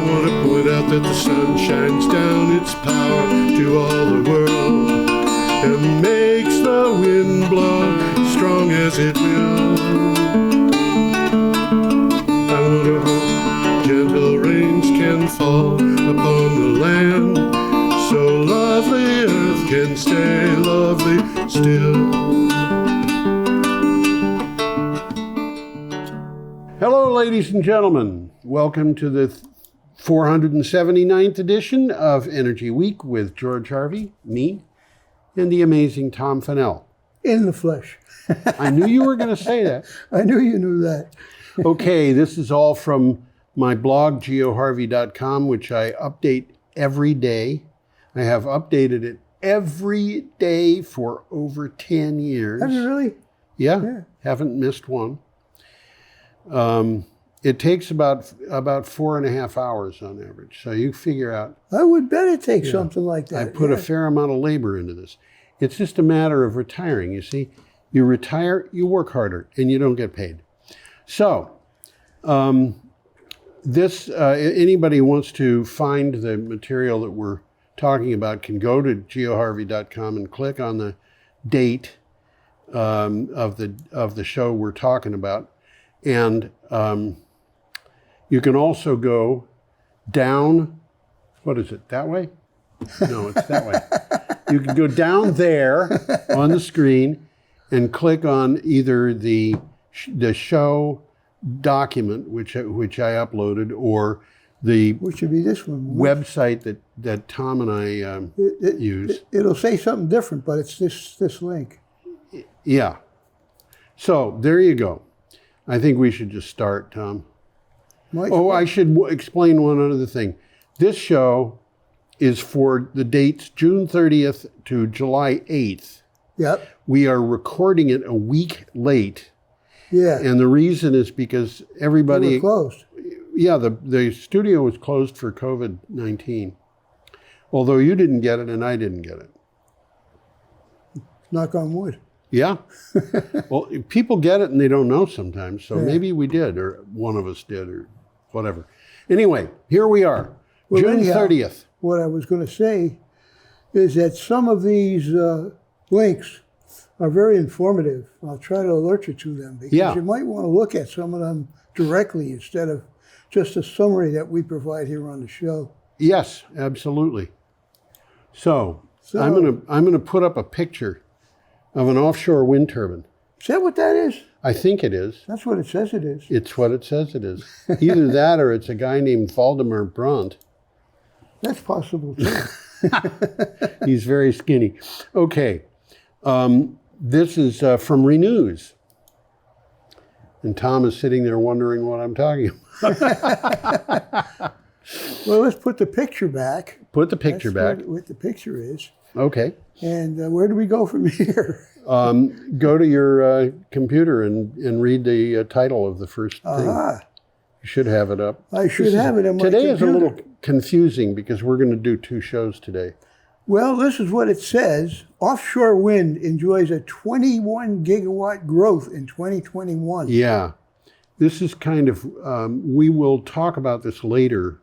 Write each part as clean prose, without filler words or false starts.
want to point out that the sun shines down its power to all the world and makes the wind blow strong as it will. I want to hope gentle rains can fall upon the land, so lovely earth can stay lovely still. Hello, ladies and gentlemen. Welcome to the 479th edition of Energy Week with George Harvey, me, and the amazing Tom Fennell. In the flesh. I knew you were going to say that. I knew you knew that. Okay, this is all from my blog, geoharvey.com, which I update every day. I have updated it every day for over 10 years. Have you really? Yeah. Haven't missed one. It takes about 4.5 hours on average. So you figure out. I would bet it takes something like that. I put a fair amount of labor into this. It's just a matter of retiring. You see, you retire, you work harder, and you don't get paid. So, anybody who wants to find the material that we're talking about can go to geoharvey.com and click on the date of the show we're talking about. And you can also go down, what is it, that way? No, it's that way. You can go down there on the screen and click on either the show document, which I uploaded, or which would be this one, website that Tom and I use. It'll say something different, but it's this link. Yeah. So there you go. I think we should just start, Tom. I should explain one other thing. This show is for the dates June 30th to July 8th. Yep. We are recording it a week late. Yeah. And the reason is because everybody... We were closed. Yeah, the studio was closed for COVID-19. Although you didn't get it and I didn't get it. Knock on wood. Yeah. Well, people get it and they don't know sometimes. So maybe we did, or one of us did, or whatever. Anyway, here we are. Well, June 30th. What I was going to say is that some of these links are very informative. I'll try to alert you to them because you might want to look at some of them directly instead of just a summary that we provide here on the show. Yes, absolutely. So I'm gonna put up a picture of an offshore wind turbine. Is that what that is? I think it is. That's what it says it is. It's what it says it is. Either that or it's a guy named Valdemar Brandt. That's possible too. He's very skinny. Okay. This is from Renews. And Tom is sitting there wondering what I'm talking about. Well, let's put the picture back. Put the picture back. What the picture is. Okay. And where do we go from here? Go to your computer and read the title of the first thing. You should have it up. I should have it on my computer. Today is a little confusing because we're going to do 2 shows today. Well, this is what it says. Offshore wind enjoys a 21 gigawatt growth in 2021. Yeah. This is kind of, we will talk about this later.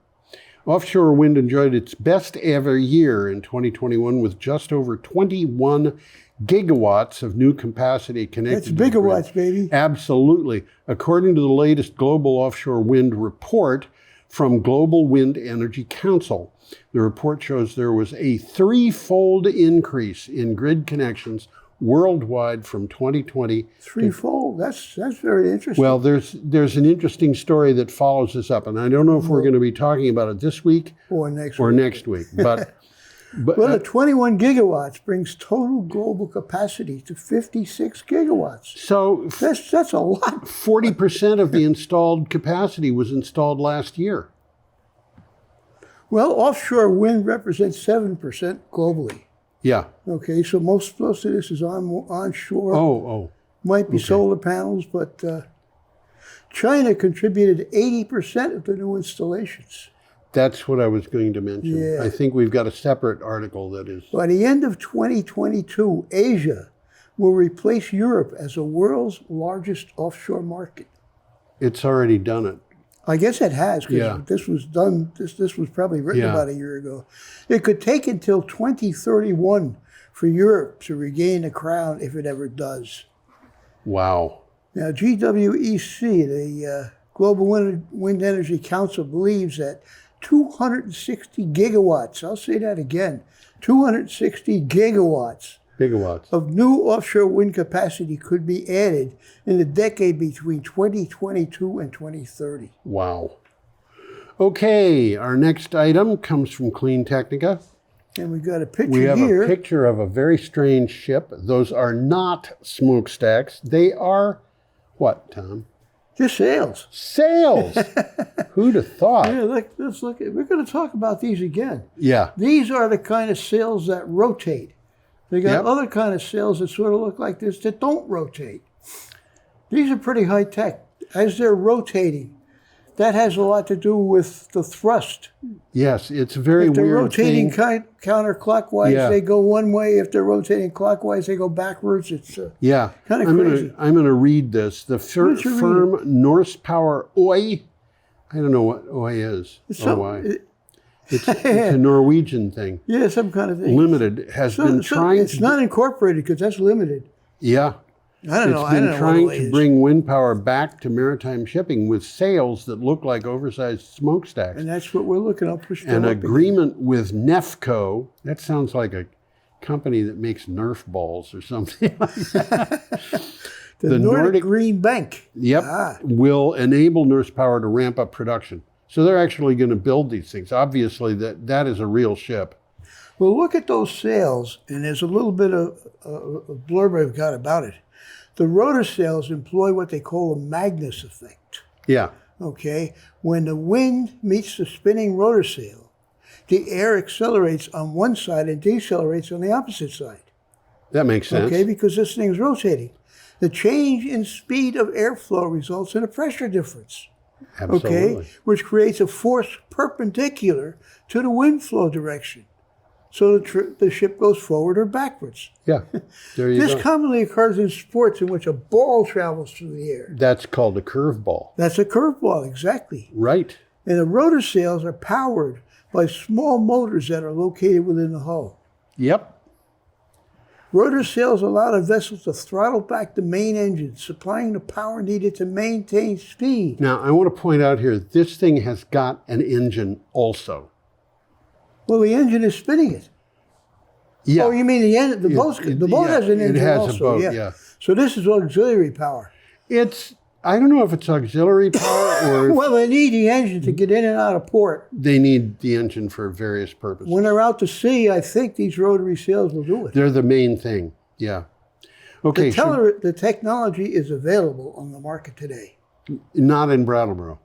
Offshore wind enjoyed its best ever year in 2021 with just over 21 gigawatts of new capacity connected. That's gigawatts, baby. Absolutely. According to the latest global offshore wind report from Global Wind Energy Council, the report shows there was a 3-fold increase in grid connections worldwide from 2020. 3-fold. That's very interesting. Well, there's an interesting story that follows this up, and I don't know if we're going to be talking about it this week or next week. But well, the 21 gigawatts brings total global capacity to 56 gigawatts. So that's a lot. 40% of the installed capacity was installed last year. Well, offshore wind represents 7% globally. Yeah. Okay, so most of this is onshore. Oh. Might be solar panels, but China contributed 80% of the new installations. That's what I was going to mention. Yeah. I think we've got a separate article that is... By the end of 2022, Asia will replace Europe as the world's largest offshore market. It's already done it. I guess it has, because Yeah. this was done, this was probably written Yeah. about a year ago. It could take until 2031 for Europe to regain the crown if it ever does. Wow. Now, GWEC, the Global Wind Energy Council, believes that 260 gigawatts, I'll say that again, 260 gigawatts of new offshore wind capacity could be added in the decade between 2022 and 2030. Wow. Okay, our next item comes from Clean Technica. And we got a picture We have here. a picture of a very strange ship. Those are not smokestacks. They are what, Tom? Just sails. Sails. Who'd have thought? Yeah, let's look at. We're going to talk about these again. Yeah. These are the kind of sails that rotate. They got Yep. other kind of sails that sort of look like this that don't rotate. These are pretty high tech. As they're rotating, that has a lot to do with the thrust. Yes, it's a very If they're weird rotating thing. counterclockwise, Yeah. they go one way. If they're rotating clockwise, they go backwards. It's Yeah. Kinda I'm crazy. I'm going to read this. The don't you read firm Norse Power Oi. I don't know what Oi is. It's or some- why. It's a Norwegian thing. yeah, some kind of thing. Limited has been trying It's to. not incorporated because that's limited. Yeah. I don't know. It's I don't been know trying what it to is. bring wind power back to maritime shipping with sails that look like oversized smokestacks. And that's what we're looking up for. An agreement with Nefco. That sounds like a company that makes Nerf balls or something like that. The Nordic Green Bank. Yep. Ah. Will enable Nurse Power to ramp up production. So they're actually going to build these things. Obviously, that is a real ship. Well, look at those sails, and there's a little bit of a blurb I've got about it. The rotor sails employ what they call a Magnus effect. Yeah. Okay? When the wind meets the spinning rotor sail, the air accelerates on one side and decelerates on the opposite side. That makes sense. Okay? Because this thing's rotating. The change in speed of airflow results in a pressure difference. Absolutely. Okay, which creates a force perpendicular to the wind flow direction. So the ship goes forward or backwards. Yeah. There you This go. commonly occurs in sports in which a ball travels through the air. That's called a curveball. That's a curveball, exactly. Right. And the rotor sails are powered by small motors that are located within the hull. Yep. Rotor sails allow the vessel to throttle back the main engine, supplying the power needed to maintain speed. Now, I want to point out here, this thing has got an engine also. Well, the engine is spinning it. Yeah. Oh, you mean the boat? The boat yeah, has an it engine has a also. boat, yeah. yeah. So this is auxiliary power. I don't know if it's auxiliary power or if Well, they need the engine to get in and out of port. they need the engine for various purposes. When they're out to sea, I think these rotary sails will do it. They're the main thing. Yeah. Okay. The technology is available on the market today. Not in Brattleboro.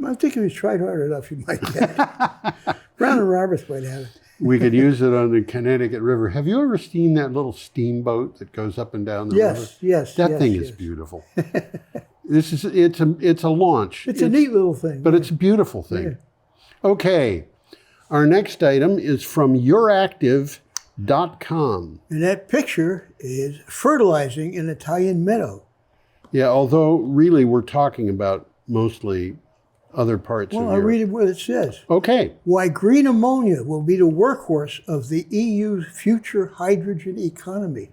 I think if you tried hard enough, you might get it. Brown and Roberts might have it. We could use it on the Connecticut River. Have you ever seen that little steamboat that goes up and down the river? Yes. That thing is beautiful. It's a launch. It's a neat little thing. But it's a beautiful thing. Yeah. Okay. Our next item is from youractive.com. And that picture is fertilizing an Italian meadow. Yeah, although really we're talking about mostly other parts Well, of I'll Europe. read it what it says. Okay. Why green ammonia will be the workhorse of the EU's future hydrogen economy.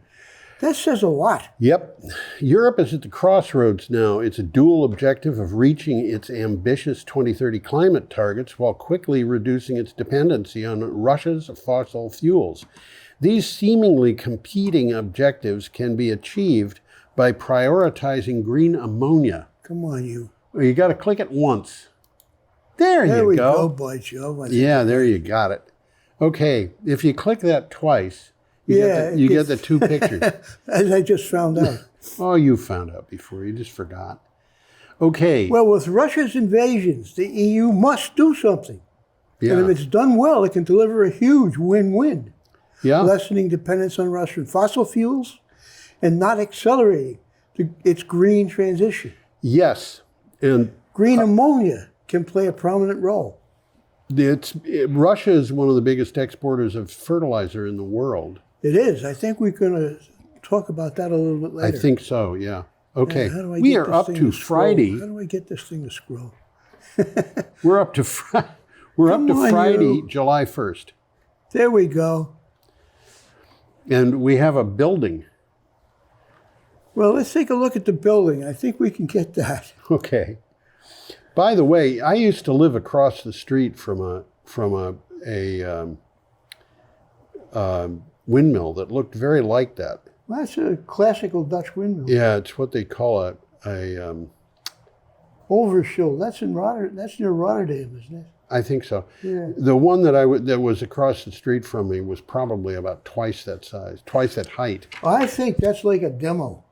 That says a lot. Yep. Europe is at the crossroads now. It's a dual objective of reaching its ambitious 2030 climate targets while quickly reducing its dependency on Russia's fossil fuels. These seemingly competing objectives can be achieved by prioritizing green ammonia. Come on, you. Well, you got to click it once. There There you we go. go, boy, Joe. Yeah, there you got it. Okay, if you click that twice, you get the two pictures. As I just found out. Oh, you found out before. You just forgot. Okay. Well, with Russia's invasions, the EU must do something. yeah. And if it's done well, it can deliver a huge win-win, yeah. lessening dependence on Russian fossil fuels and not accelerating its green transition. Yes. And Green ammonia can play a prominent role. Russia is one of the biggest exporters of fertilizer in the world. It is. I think we're going to talk about that a little bit later. I think so, yeah. Okay. How do I We get are this up thing to scroll? Friday. How do I get this thing to scroll? We're up to Friday, July 1st. There we go. And we have a building. Well, let's take a look at the building. I think we can get that. Okay. By the way, I used to live across the street from a windmill that looked very like that. Well, that's a classical Dutch windmill. Yeah, it's what they call a Overshield. That's in Rotterdam. That's near Rotterdam, isn't it? I think so. Yeah. The one that was across the street from me was probably about twice that size, twice that height. I think that's like a demo.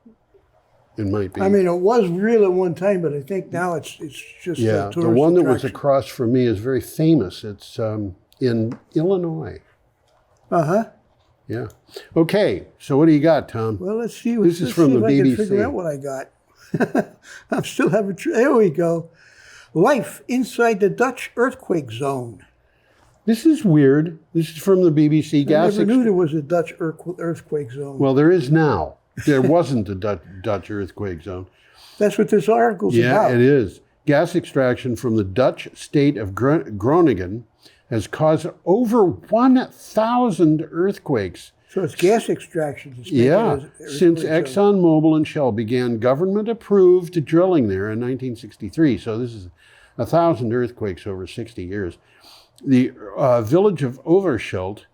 It might be. I mean, it was real at one time, but I think now it's just a tourist the one that was attraction. across from me is very famous. It's in Illinois. Uh-huh. Yeah. Okay. So what do you got, Tom? Well, let's see. This is let's from see the if I can BBC. figure out what I got. I'm still having. There we go. Life inside the Dutch earthquake zone. This is weird. This is from the BBC. I never knew there was a Dutch earthquake zone. Well, there is now. There wasn't a Dutch earthquake zone. That's what this article's about. Yeah, it is. Gas extraction from the Dutch state of Groningen has caused over 1,000 earthquakes. So it's gas extraction. Since ExxonMobil and Shell began government-approved drilling there in 1963. So this is 1,000 earthquakes over 60 years. The village of Overschild,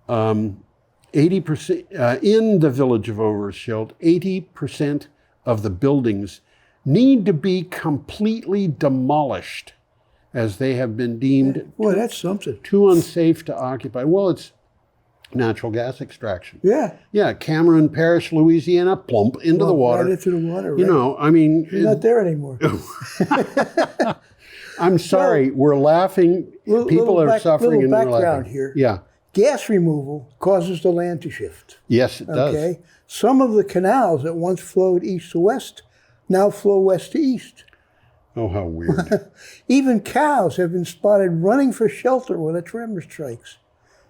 80% in the village of Overschild, 80% of the buildings need to be completely demolished, as they have been deemed that's something. too unsafe to occupy. Well, it's natural gas extraction. Yeah. Yeah, Cameron Parish, Louisiana, plump into the water. Right into the water, right? You know, I mean... You're not there anymore. I'm sorry, we're laughing. People are suffering and we're laughing. Background here. Yeah. Gas removal causes the land to shift. Yes, it does. Okay. Some of the canals that once flowed east to west now flow west to east. Oh, how weird. Even cows have been spotted running for shelter when a tremor strikes.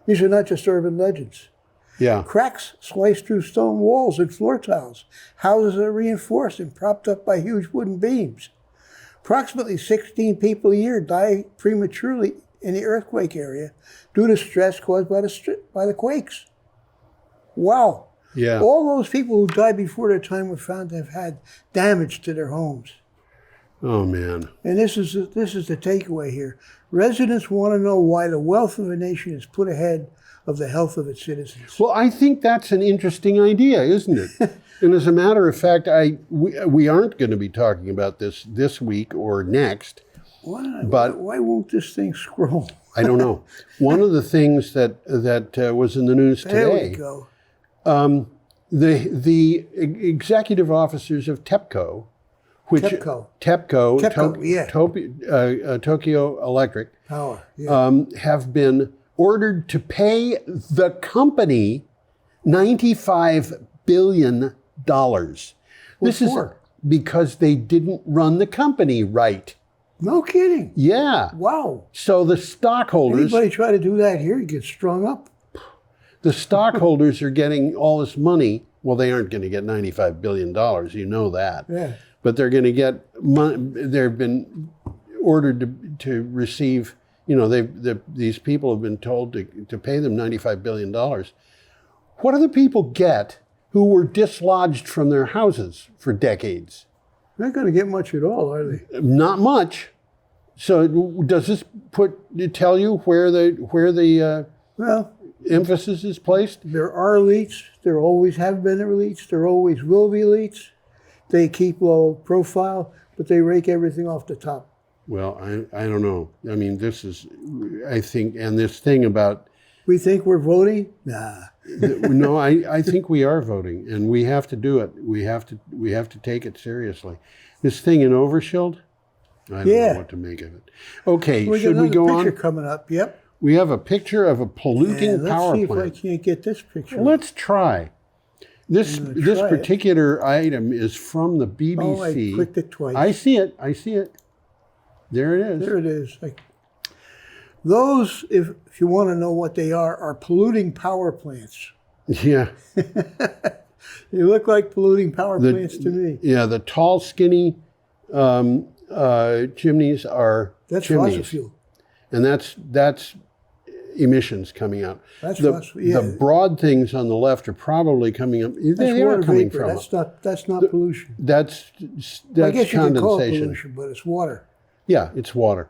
These are not just urban legends. Yeah. Cracks slice through stone walls and floor tiles. Houses are reinforced and propped up by huge wooden beams. Approximately 16 people a year die prematurely in the earthquake area due to stress caused by the quakes. Wow. Yeah. All those people who died before their time were found to have had damage to their homes. Oh, man. And this is the takeaway here. Residents want to know why the wealth of a nation is put ahead of the health of its citizens. Well, I think that's an interesting idea, isn't it? And as a matter of fact, we aren't going to be talking about this week or next. Why won't this thing scroll? I don't know. One of the things that was in the news today. There we go. The executive officers of TEPCO, Tokyo Electric Power, have been ordered to pay the company $95 billion. This is because they didn't run the company right. No kidding. Yeah. Wow. So the stockholders... Anybody try to do that here, you get strung up. The stockholders are getting all this money. Well, they aren't going to get $95 billion. You know that. Yeah. But they're going to get money. They've been ordered to receive, these people have been told to pay them $95 billion. What do the people get who were dislodged from their houses for decades? They're not going to get much at all, are they? Not much. So does this tell you where the emphasis is placed? There are elites. There always have been elites. There always will be elites. They keep low profile, but they rake everything off the top. Well, I don't know. I mean, I think, and this thing about... We think we're voting? Nah. No, I think we are voting, and we have to do it. We have to take it seriously. This thing in Overschild, I don't know what to make of it. Okay, should we go on? Picture coming up, yep. We have a picture of a polluting power plant. Let's see if I can't get this picture. Let's try. This particular item is from the BBC. Oh, I clicked it twice. I see it. There it is. There it is. Those, if you want to know what they are polluting power plants. Yeah. They look like polluting power plants to me. Yeah, the tall, skinny chimneys are That's chimneys. fossil fuel. And that's emissions coming out. That's the broad things on the left are probably coming up. They are coming from. That's not pollution. That's I guess you condensation. could call it pollution, but it's water. Yeah, it's water.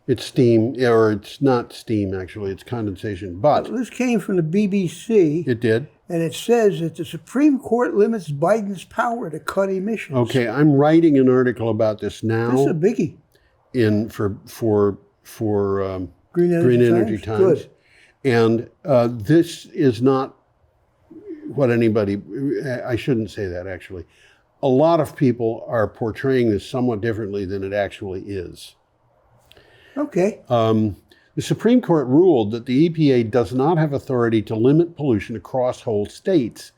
It's steam, or it's not steam actually. It's condensation. But this came from the BBC. It did. And it says that the Supreme Court limits Biden's power to cut emissions. Okay, I'm writing an article about this now. This is a biggie. For Green Energy Times. Good. And this is not what anybody, I shouldn't say that actually. A lot of people are portraying this somewhat differently than it actually is. Okay. The Supreme Court ruled that the EPA does not have authority to limit pollution across whole states.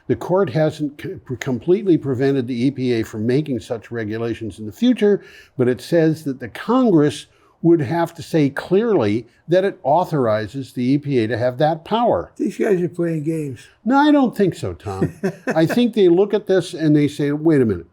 The court hasn't completely prevented the EPA from making such regulations in the future, but it says that the Congress would have to say clearly that it authorizes the EPA to have that power. These guys are playing games. No, I don't think so, Tom. I think they look at this and they say, wait a minute,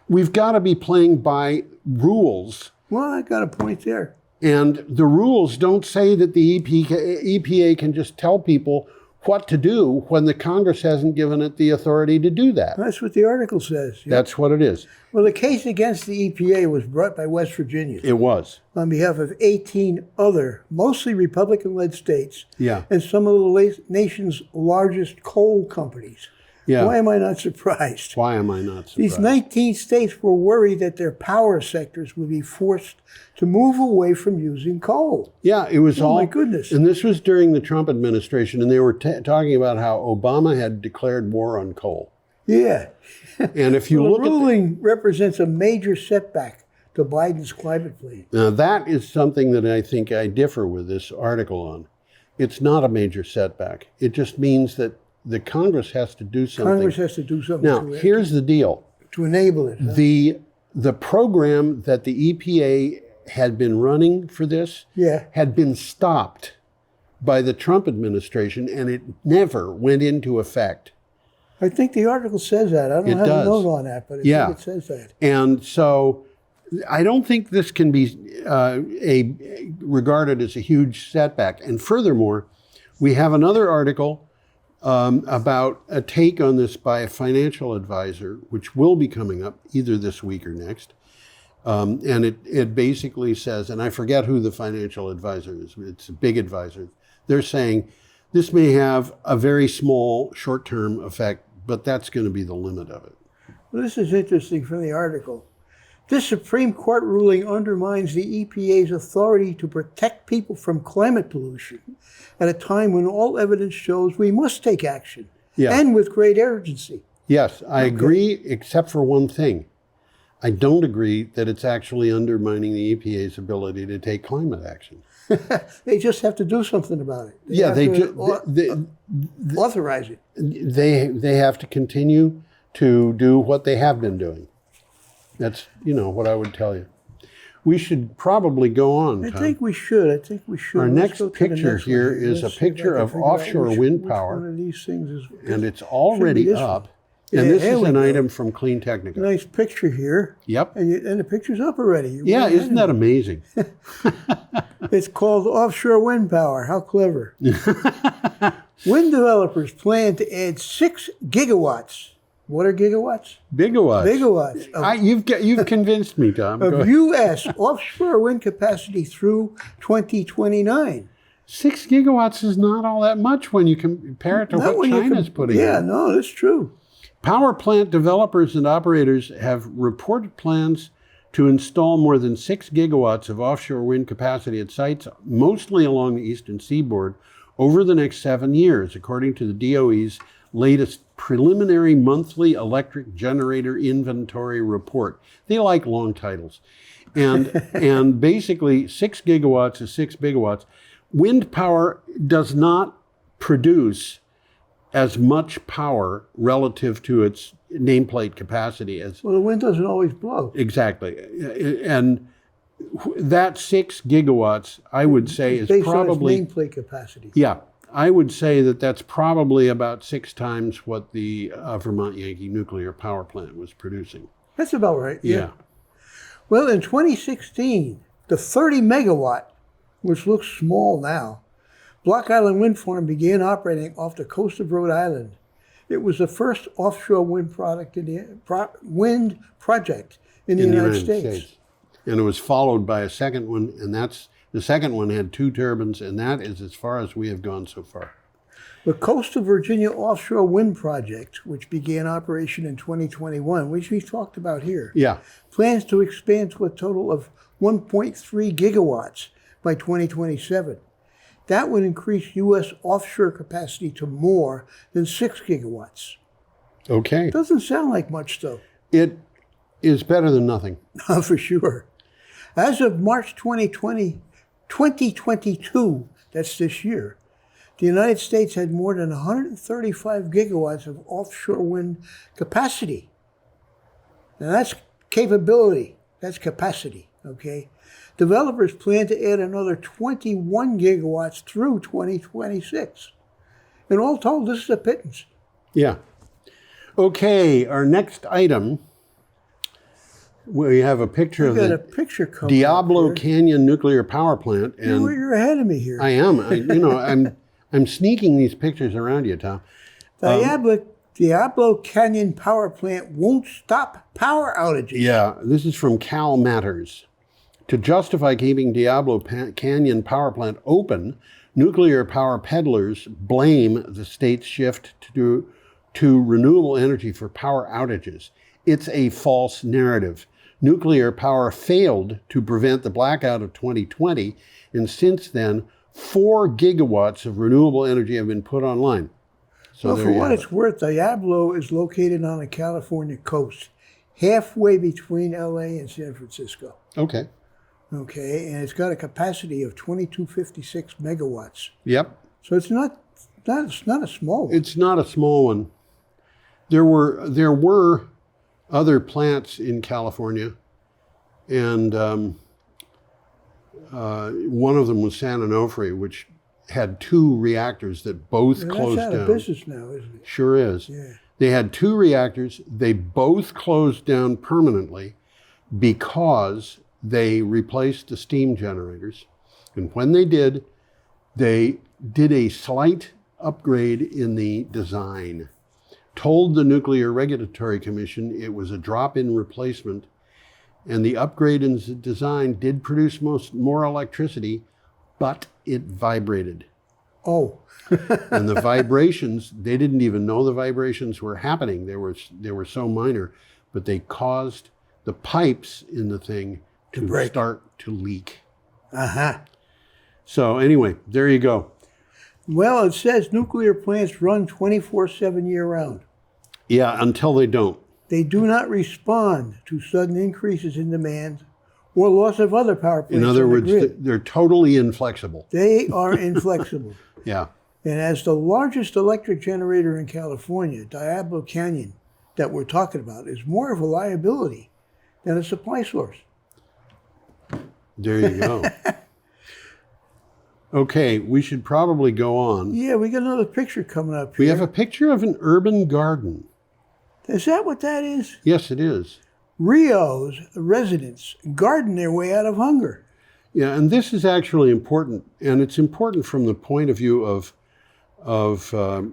we've got to be playing by rules. Well, I got a point there. And the rules don't say that the EPA can just tell people what to do when the Congress hasn't given it the authority to do that. That's what the article says. Yeah. That's what it is. Well, the case against the EPA was brought by West Virginia. It was. On behalf of 18 other, mostly Republican-led states. Yeah. And some of the nation's largest coal companies. Yeah. Why am I not surprised? Why am I not surprised? These 19 states were worried that their power sectors would be forced to move away from using coal. Yeah, it was all. Oh, my goodness. And this was during the Trump administration, and they were talking about how Obama had declared war on coal. Yeah. And if you look at the ruling represents a major setback to Biden's climate plan. Now, that is something that I think I differ with this article on. It's not a major setback. It just means that the Congress has to do something. Congress has to do something. Now, here's the deal. To enable it. Huh? The program that the EPA had been running for this had been stopped by the Trump administration, and it never went into effect. I think the article says that. I don't have a note on that, but I think it says that. And so I don't think this can be regarded as a huge setback. And furthermore, we have another article about a take on this by a financial advisor, which will be coming up either this week or next. And it basically says, and I forget who the financial advisor is, it's a big advisor. They're saying this may have a very small short-term effect, but that's going to be the limit of it. Well, this is interesting from the article. This Supreme Court ruling undermines the EPA's authority to protect people from climate pollution at a time when all evidence shows we must take action, and with great urgency. Yes, I agree, except for one thing. I don't agree that it's actually undermining the EPA's ability to take climate action. They just have to do something about it. They authorize it. They have to continue to do what they have been doing. That's, what I would tell you. We should probably go on, Tom. I think we should. Our next picture here is a picture of offshore wind power. One of these things is, and it's already up. And this is an item from Clean Technica. Nice picture here. Yep. And the picture's up already. Isn't that amazing? It's called offshore wind power. How clever. Wind developers plan to add 6 gigawatts. What are gigawatts? Bigawatts. You've convinced me, Tom. Of U.S. offshore wind capacity through 2029. 6 gigawatts is not all that much when you compare it to what China's putting in. Yeah, no, that's true. Power plant developers and operators have reported plans to install more than 6 gigawatts of offshore wind capacity at sites mostly along the eastern seaboard over the next 7 years, according to the DOE's latest preliminary monthly electric generator inventory report. They like long titles. And basically 6 gigawatts is 6 gigawatts. Wind power does not produce as much power relative to its nameplate capacity as... Well, the wind doesn't always blow. Exactly. And that 6 gigawatts, I would say, is probably... Based on its nameplate capacity. Yeah. I would say that that's probably about 6 times what the Vermont Yankee nuclear power plant was producing. That's about right. Yeah. Well, in 2016, the 30 megawatt, which looks small now, Block Island Wind Farm began operating off the coast of Rhode Island. It was the first offshore wind project in the United States. And it was followed by a second one, and the second one had 2 turbines, and that is as far as we have gone so far. The Coastal Virginia Offshore Wind Project, which began operation in 2021, which we talked about here, plans to expand to a total of 1.3 gigawatts by 2027. That would increase U.S. offshore capacity to more than 6 gigawatts. Okay. Doesn't sound like much, though. It is better than nothing. For sure. As of March 2022, that's this year, the United States had more than 135 gigawatts of offshore wind capacity. Now that's capability, that's capacity, okay? Developers plan to add another 21 gigawatts through 2026. And all told, this is a pittance. Yeah. Okay, our next item, we have a picture of the Diablo Canyon nuclear power plant. And you're ahead of me here. I am. I'm sneaking these pictures around you, Tom. Diablo Canyon power plant won't stop power outages. Yeah, this is from Cal Matters. To justify keeping Diablo Canyon power plant open, nuclear power peddlers blame the state's shift to renewable energy for power outages. It's a false narrative. Nuclear power failed to prevent the blackout of 2020, and since then, 4 gigawatts of renewable energy have been put online. So for what it's worth, Diablo is located on the California coast, halfway between LA and San Francisco. Okay. Okay, and it's got a capacity of 2256 megawatts. Yep. So it's not a small one. It's not a small one. There were other plants in California, and one of them was San Onofre, which had 2 reactors that both closed down. That's out of business now, isn't it? Sure is. Yeah. They had 2 reactors. They both closed down permanently because they replaced the steam generators. And when they did a slight upgrade in the design, told the Nuclear Regulatory Commission it was a drop-in replacement, and the upgrade in the design did produce more electricity, but it vibrated. Oh. And the vibrations, they didn't even know the vibrations were happening. They were so minor, but they caused the pipes in the thing to start to leak. Uh-huh. So anyway, there you go. Well, it says nuclear plants run 24/7 year-round. Yeah, until they don't. They do not respond to sudden increases in demand or loss of other power plants. In other words, they're totally inflexible. They are inflexible. Yeah. And as the largest electric generator in California, Diablo Canyon, that we're talking about, is more of a liability than a supply source. There you go. Okay, we should probably go on. Yeah, we got another picture coming up here. We have a picture of an urban garden. Is that what that is? Yes, it is. Rio's residents garden their way out of hunger. Yeah, and this is actually important, and it's important from the point of view of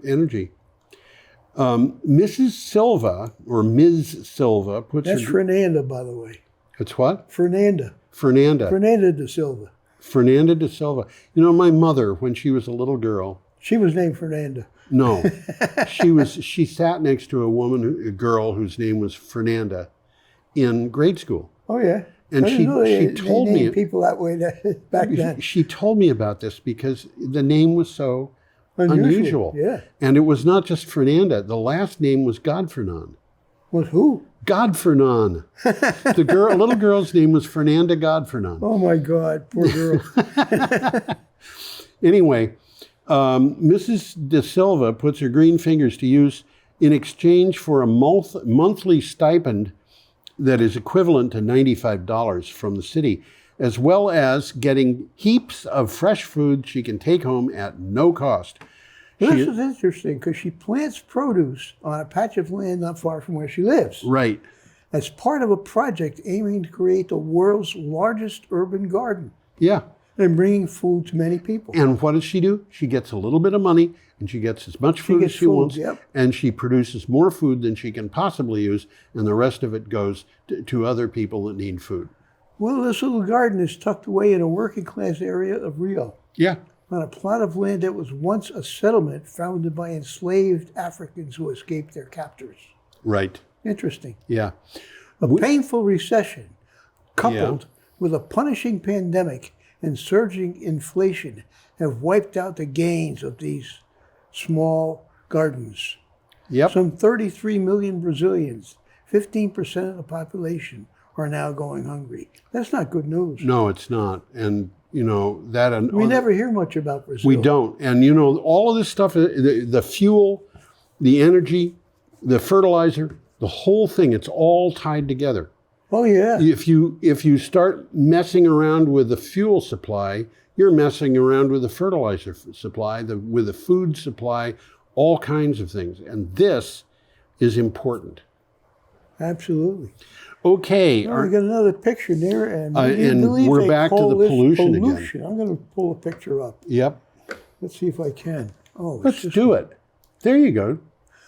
energy. Mrs. Silva, or Ms. Silva, puts... That's Fernanda, by the way. It's what? Fernanda. Fernanda. Fernanda de Silva. Fernanda de Silva. You know, my mother, when she was a little girl... She was named Fernanda. No. She sat next to a girl whose name was Fernanda in grade school. Oh, yeah. And she told me... people that way back then. She told me about this because the name was so unusual. Yeah. And it was not just Fernanda. The last name was Godfernon. Was who? Godfernon. The little girl's name was Fernanda Godfernon. Oh, my God. Poor girl. Anyway, Mrs. De Silva puts her green fingers to use in exchange for a monthly stipend that is equivalent to $95 from the city, as well as getting heaps of fresh food she can take home at no cost. This is interesting because she plants produce on a patch of land not far from where she lives. Right. as part of a project aiming to create the world's largest urban garden Yeah. and bringing food to many people. And what does she do? She gets a little bit of money and she gets as much food as she wants. Yep. And she produces more food than she can possibly use. And the rest of it goes to other people that need food. Well, this little garden is tucked away in a working class area of Rio, Yeah. on a plot of land that was once a settlement founded by enslaved Africans who escaped their captors. Right. Interesting. Yeah. A painful recession, coupled with a punishing pandemic and surging inflation, have wiped out the gains of these small gardens. Yep. Some 33 million Brazilians, 15% of the population, are now going hungry. That's not good news. No, it's not. And, you know, that... We never hear much about Brazil. We don't. And, you know, all of this stuff, the fuel, the energy, the fertilizer, the whole thing, it's all tied together. Oh, yeah. If you start messing around with the fuel supply, you're messing around with the fertilizer supply, with the food supply, all kinds of things. And this is important. Absolutely. Okay. We got another picture there, and we're back to the pollution again. I'm going to pull a picture up. Yep. Let's see if I can. Oh, Let's do it. There you go.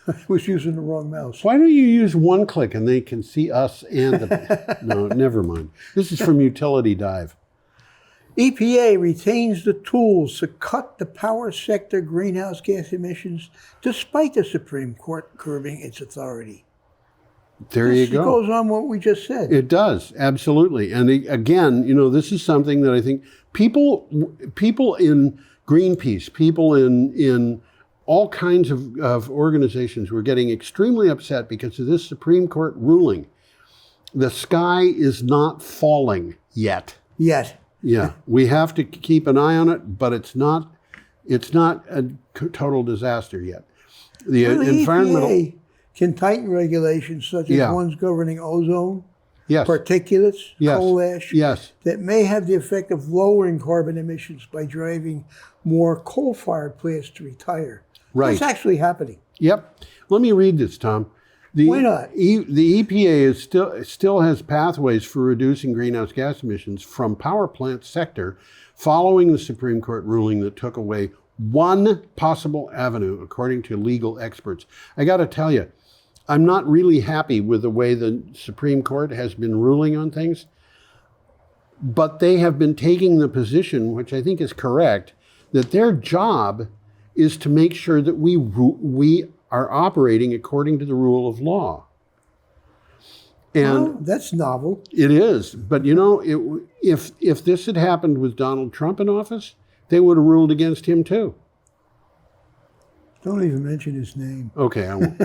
I was using the wrong mouse. Why don't you use one click and they can see us and the... No, never mind. This is from Utility Dive. EPA retains the tools to cut the power sector greenhouse gas emissions despite the Supreme Court curbing its authority. There you go. It goes on what we just said. It does, absolutely. And again, you know, this is something that I think people in Greenpeace, people in all kinds of organizations were getting extremely upset because of this Supreme Court ruling. The sky is not falling yet. Yet. Yeah, we have to keep an eye on it, but it's not a total disaster yet. The environmental EPA can tighten regulations such as ones governing ozone, particulates, coal ash, that may have the effect of lowering carbon emissions by driving more coal-fired plants to retire. Right. That's actually happening. Yep. Let me read this, Tom. Why not? The EPA still has pathways for reducing greenhouse gas emissions from power plant sector following the Supreme Court ruling that took away one possible avenue, according to legal experts. I got to tell you, I'm not really happy with the way the Supreme Court has been ruling on things, but they have been taking the position, which I think is correct, that their job is to make sure that we are operating according to the rule of law. And well, that's novel. It is. But, you know, if this had happened with Donald Trump in office, they would have ruled against him too. Don't even mention his name. Okay, I won't.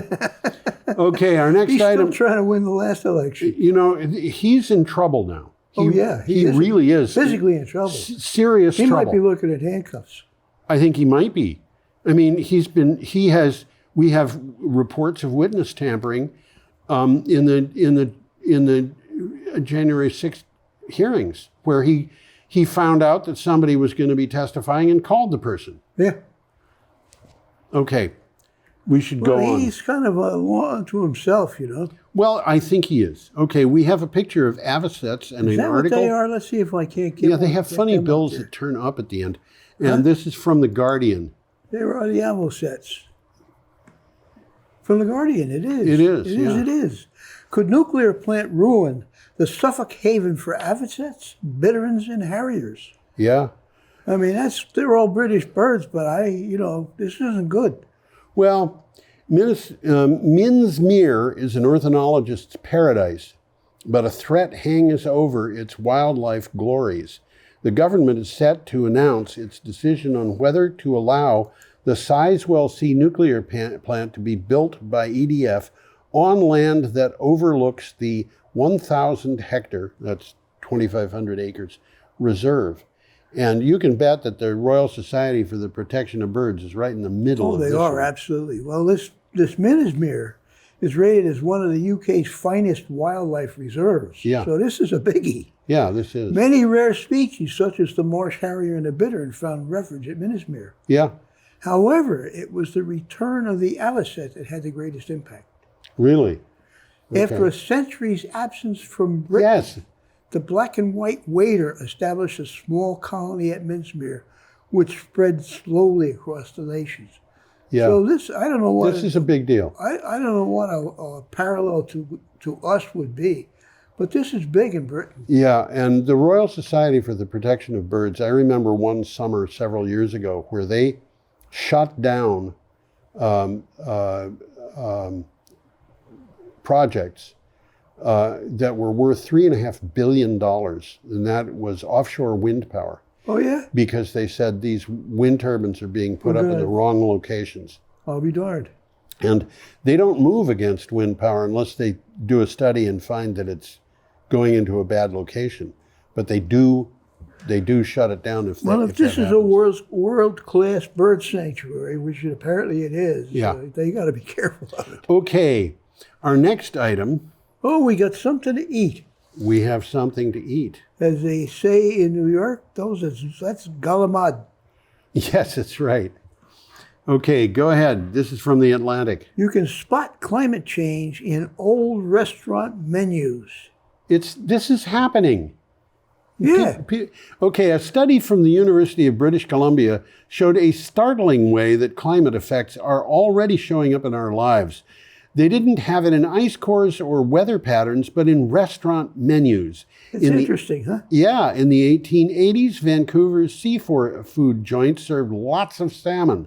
Okay, our next item. He's still trying to win the last election. You know, he's in trouble now. He really is. Physically in trouble. Serious trouble. He might be looking at handcuffs. I think he might be. I mean, we have reports of witness tampering in the January 6th hearings where he found out that somebody was going to be testifying and called the person. Yeah. Okay. We should go on. He's kind of a law unto himself, you know. Well, I think he is. Okay, we have a picture of avocets and an article. Is that what they are? Let's see if I can't get. Yeah, they have funny bills that turn up at the end. And this is from The Guardian. There are the avocets. From The Guardian, it is. It is. Could nuclear plant ruin the Suffolk haven for avocets, bitterns, and harriers? Yeah. I mean, they're all British birds, but this isn't good. Well, Minsmere is an ornithologist's paradise, but a threat hangs over its wildlife glories. The government is set to announce its decision on whether to allow the Sizewell C nuclear plant to be built by EDF on land that overlooks the 1,000 hectare, that's 2,500 acres, reserve. And you can bet that the Royal Society for the Protection of Birds is right in the middle of this. Oh, they are, absolutely. Well, this Minsmere is rated as one of the UK's finest wildlife reserves. Yeah. So this is a biggie. Yeah, this is. Many rare species, such as the marsh harrier and the bittern, found refuge at Minsmere. Yeah. However, it was the return of the avocet that had the greatest impact. Really? After a century's absence from Britain, Yes. the black and white wader established a small colony at Minsmere, which spread slowly across the nations. Yeah. So this, I don't know what This is a big deal. I don't know what a parallel to us would be, but this is big in Britain. Yeah, and the Royal Society for the Protection of Birds, I remember one summer several years ago where they shut down projects that were worth $3.5 billion, and that was offshore wind power. Oh, yeah? Because they said these wind turbines are being put up in the wrong locations. I'll be darned. And they don't move against wind power unless they do a study and find that it's going into a bad location. But they do shut it down if Well, that, if this that is happens. a world-class bird sanctuary, which apparently it is, Yeah. they got to be careful of it. Okay, our next item, Oh, we got something to eat. we have something to eat. As they say in New York, that's galamad. Yes, that's right. Okay, go ahead. This is from the Atlantic. You can spot climate change in old restaurant menus. This is happening. Yeah. Okay, a study from the University of British Columbia showed a startling way that climate effects are already showing up in our lives. They didn't have it in ice cores or weather patterns, but in restaurant menus. It's interesting, huh? Yeah, in the 1880s, Vancouver's seafood joints served lots of salmon.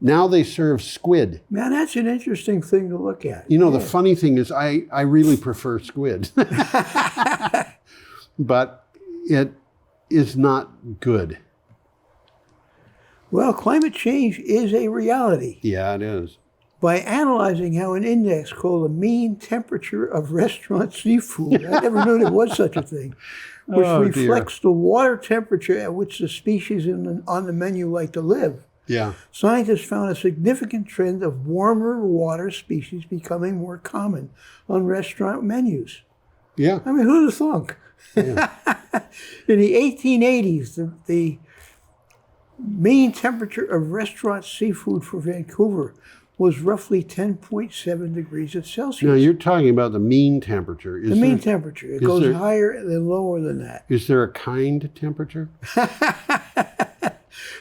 Now they serve squid. Man, that's an interesting thing to look at. You know, the funny thing is I really prefer squid. But it is not good. Well, climate change is a reality. Yeah, it is. By analyzing how an index called the mean temperature of restaurant seafood, I never knew there was such a thing, which reflects the water temperature at which the species on the menu like to live. Yeah. Scientists found a significant trend of warmer water species becoming more common on restaurant menus. Yeah. I mean, who'd have thunk? Yeah. In the 1880s, the mean temperature of restaurant seafood for Vancouver was roughly 10.7 degrees Celsius. Now, you're talking about the mean temperature. The mean temperature. It goes higher and lower than that. Is there a kind temperature?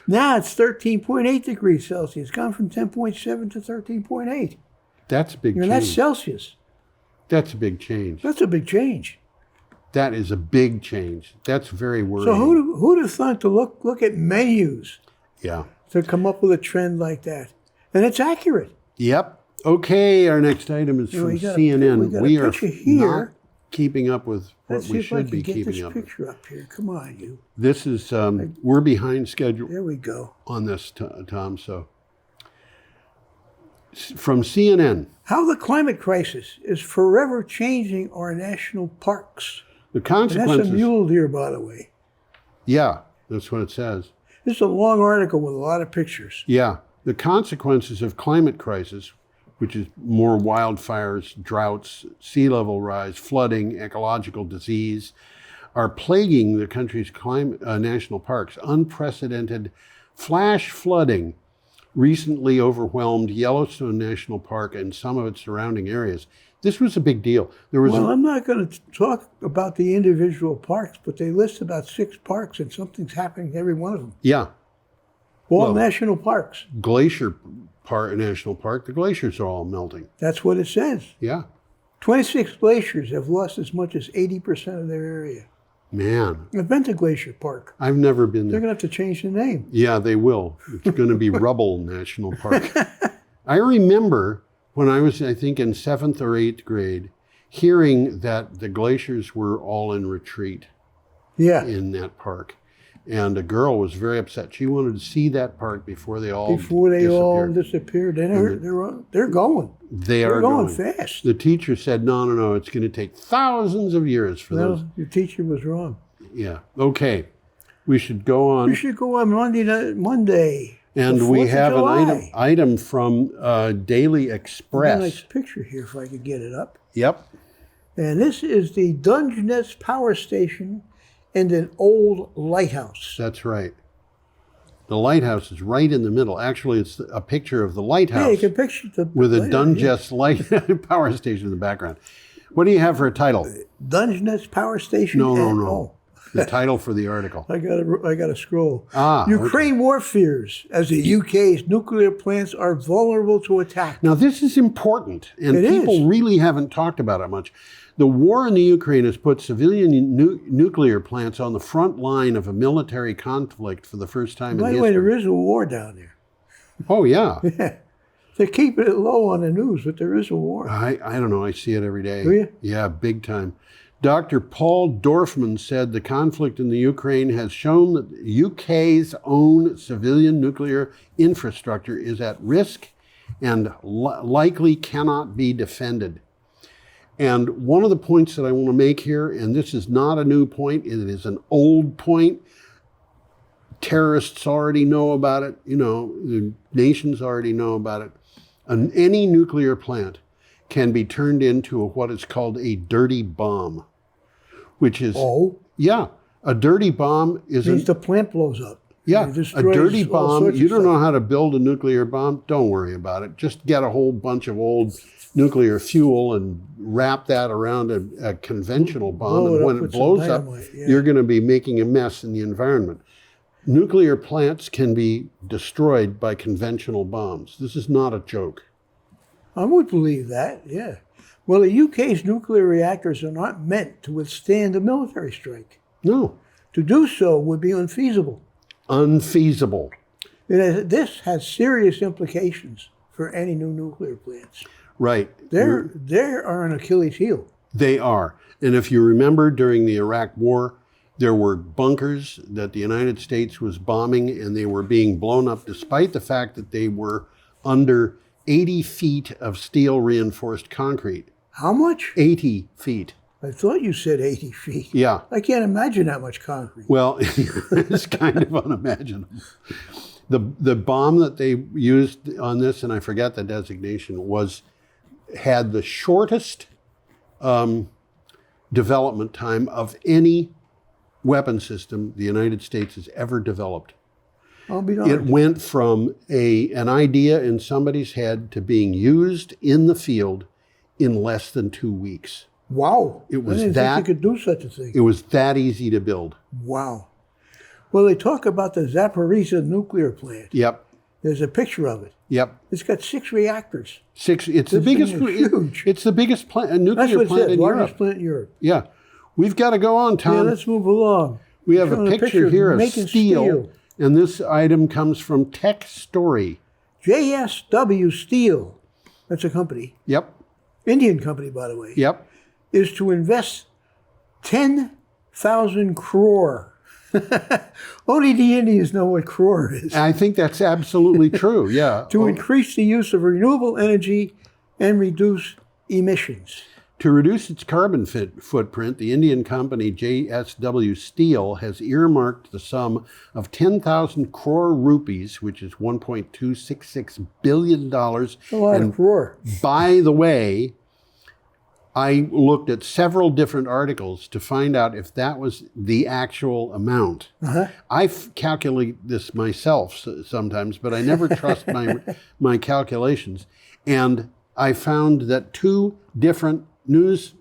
Now it's 13.8 degrees Celsius. Gone from 10.7 to 13.8. That's a big change. That's Celsius. That's a big change. That's a big change. That is a big change. That's very worrying. So who'd have thought to look at menus Yeah. to come up with a trend like that? And it's accurate. Yep. Okay, our next item is from CNN. We are got a picture here. not keeping up with what Let's see we if I should can be get keeping this up with. picture up here. Come on, you. This is, we're behind schedule There we go. on this, Tom, so. From CNN. How the climate crisis is forever changing our national parks. The And consequences. that's a mule deer, by the way. Yeah, that's what it says. This is a long article with a lot of pictures. Yeah, the consequences of climate crisis, which is more wildfires, droughts, sea level rise, flooding, ecological disease, are plaguing the country's national parks. Unprecedented flash flooding recently overwhelmed Yellowstone National Park and some of its surrounding areas. This was a big deal. I'm not going to talk about the individual parks, but they list about 6 parks and something's happening to every one of them. Yeah. All national parks. Glacier National Park, the glaciers are all melting. That's what it says. Yeah. 26 glaciers have lost as much as 80% of their area. Man. I've been to Glacier Park. I've never been They're there. going to have to change the name. Yeah, they will. It's going to be Rubble National Park. I remember when I was, I think, in 7th or 8th grade, hearing that the glaciers were all in retreat in that park. And a girl was very upset. She wanted to see that park before they all disappeared. They're going. They're going fast. The teacher said, no, it's going to take thousands of years for those. Your teacher was wrong. Yeah. Okay. We should go on. We should go on Monday. And we have an item from Daily Express. A nice picture here, if I could get it up. Yep. And this is the Dungeness Power Station and an old lighthouse. That's right. The lighthouse is right in the middle. Actually, it's a picture of the lighthouse. Yeah, you can picture with a Dungeness light power station in the background. What do you have for a title? Dungeness Power Station. No. The title for the article. I gotta scroll. Okay. Ukraine war fears as the UK's nuclear plants are vulnerable to attack. Now, this is important, and It people is. really haven't talked about it much. The war in the Ukraine has put civilian nuclear plants on the front line of a military conflict for the first time By in the way, history. there is a war down there. Oh, yeah. They're keeping it low on the news, but there is a war. I don't know. I see it every day. Do you? Yeah, big time. Dr. Paul Dorfman said the conflict in the Ukraine has shown that the UK's own civilian nuclear infrastructure is at risk and likely cannot be defended. And one of the points that I want to make here, and this is not a new point, it is an old point. Terrorists already know about it. The nations already know about it. Any nuclear plant can be turned into what is called a dirty bomb, which is, a dirty bomb is Means the plant blows up. Yeah, It a destroys dirty all bomb. sorts of You don't stuff. know how to build a nuclear bomb? Don't worry about it. Just get a whole bunch of old nuclear fuel and wrap that around a conventional bomb. Blow it And up when it with some blows up, dynamite, yeah. you're going to be making a mess in the environment. Nuclear plants can be destroyed by conventional bombs. This is not a joke. I would believe that, yeah. Well, the UK's nuclear reactors are not meant to withstand a military strike. No, To do so would be unfeasible. unfeasible. This has serious implications for any new nuclear plants. Right. They are an Achilles heel. They are. And if you remember, during the Iraq War, there were bunkers that the United States was bombing, and they were being blown up despite the fact that they were under 80 feet of steel reinforced concrete. How much? 80 feet. I thought you said 80 feet. Yeah. I can't imagine that much concrete. Well, it's kind of unimaginable. The bomb that they used on this, and I forget the designation, had the shortest development time of any weapon system the United States has ever developed. I'll be It darned. went from an idea in somebody's head to being used in the field in less than 2 weeks. Wow. It was I didn't that- think you could do such a thing. It was that easy to build. Wow. Well, they talk about the Zaporizhzhia nuclear plant. Yep. There's a picture of it. Yep. It's got 6 reactors. It's the This thing biggest. is huge. It's the biggest That's nuclear what it plant said, in largest Europe. plant in Europe. Yeah, we've got to go on, Tom. Yeah, let's move along. we have Showing a picture here of making steel, and this item comes from Tech Story. JSW Steel, that's a company, Yep. Indian company, by the way, Yep. is to invest 10,000 crore. Only the Indians know what crore is. I think that's absolutely true. Yeah. To increase the use of renewable energy and reduce emissions. To reduce its carbon footprint, the Indian company JSW Steel has earmarked the sum of 10,000 crore rupees, which is $1.266 billion. A lot And of crore. by the way, I looked at several different articles to find out if that was the actual amount. I calculate this myself sometimes, but I never trust my calculations. And I found that 2 different news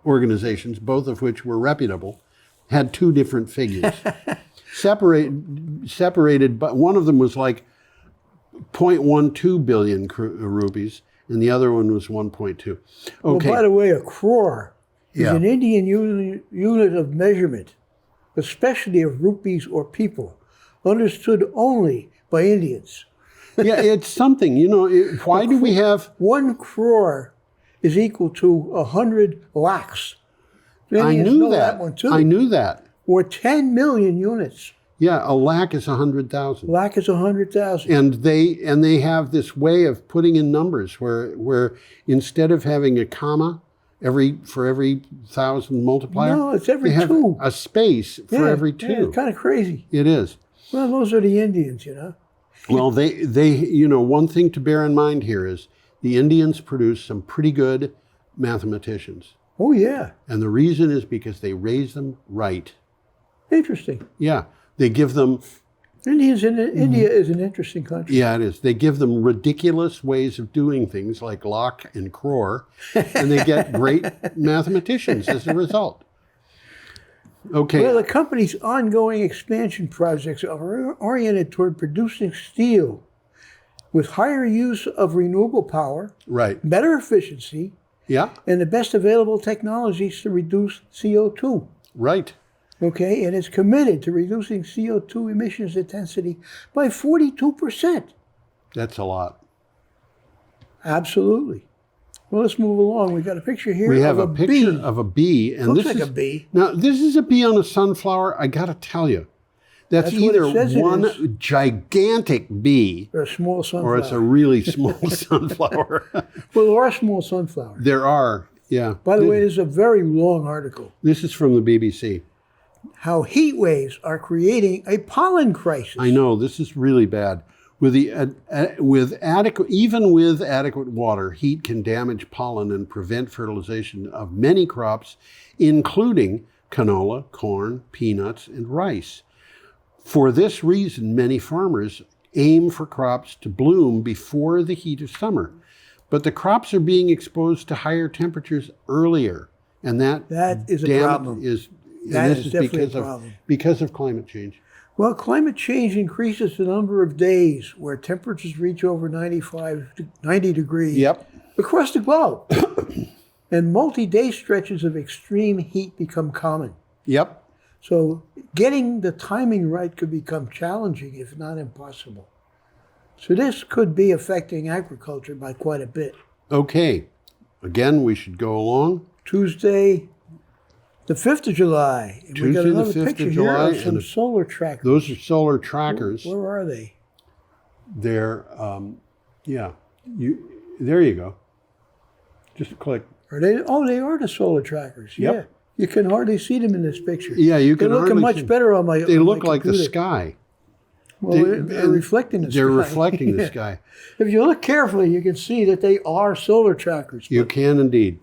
organizations, both of which were reputable, had 2 different figures. Separated, but one of them was like 0.12 billion rupees, and the other one was 1.2. Okay. Well, by the way, a crore is Yeah. an Indian unit of measurement, especially of rupees or people, understood only by Indians. Yeah, it's something, why do we have... 1 crore is equal to 100 lakhs. I Indians knew know that. one too. I knew that. Or 10 million units. Yeah, a lakh is 100,000. Lakh is 100,000. And they have this way of putting in numbers where instead of having a comma for every 1,000 multiplier, No, it's every they have 2. a space for every 2. Yeah, it's kind of crazy. It is. Well, those are the Indians, Well, one thing to bear in mind here is the Indians produce some pretty good mathematicians. Oh, yeah. And the reason is because they raise them right. Interesting. Yeah. They give them India is an interesting country. Yeah, it is. They give them ridiculous ways of doing things like Locke and Crore, and they get great mathematicians as a result. Okay. Well, the company's ongoing expansion projects are oriented toward producing steel with higher use of renewable power, Right. better efficiency, Yeah. and the best available technologies to reduce CO2. Right. Okay, and it's committed to reducing CO2 emissions intensity by 42%. That's a lot. Absolutely. Well, let's move along. We got a picture here. We have of a picture bee. of a bee, and Looks this like is a bee. Now, this is a bee on a sunflower. I got to tell you, that's That's what it either says it one is. gigantic bee Or a small sunflower. or it's a really small sunflower. Well, there are small sunflowers. There are, yeah. By the way, this is a very long article. This is from the BBC. How heat waves are creating a pollen crisis. I know this is really bad. Even with adequate water, heat can damage pollen and prevent fertilization of many crops, including canola, corn, peanuts, and rice. For this reason, many farmers aim for crops to bloom before the heat of summer. But the crops are being exposed to higher temperatures earlier, and that is a problem. That is definitely a problem. Because of climate change. Well, climate change increases the number of days where temperatures reach over 90 degrees across the globe. And multi-day stretches of extreme heat become common. Yep. So getting the timing right could become challenging, if not impossible. So this could be affecting agriculture by quite a bit. Okay. Again, we should go along. Tuesday, the 5th of July. And we got Tuesday, another the 5th picture of here July, of some and solar trackers. Those are solar trackers. Where are they? They're, there you go. Just click. Are they? Oh, they are the solar trackers. Yep. Yeah. You can hardly see them in this picture. Yeah, you can They're looking hardly see much better on my They on look my like the computer. sky. Well, they're reflecting the sky. They're reflecting the sky. If you look carefully, you can see that they are solar trackers. You can indeed.